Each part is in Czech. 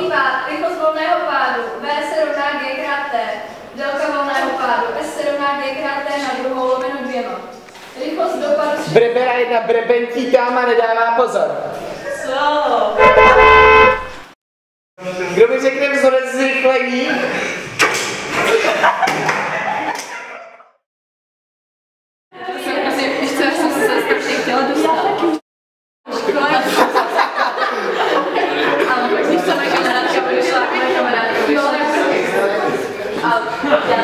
volný pád, rychlost volného pádu, V se rovná G krát T, délka volného pádu, S se rovná G krát T na druhou lomeno 2. Rychlost dopadu... Brebera jedna brebentí tam a nedává pozor. Co? Kdo mi řekne vzorec zrychlení? Já jsem se strašně chtěla dostat. Ale pak když sama kamarádka vyšla, moje kamarádka vyšla. A já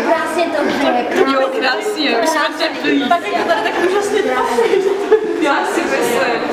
Krásně to řekl. jo, krásně, už jsme teplí. Tak je to tady tak úžasně krásně. Já si myslím.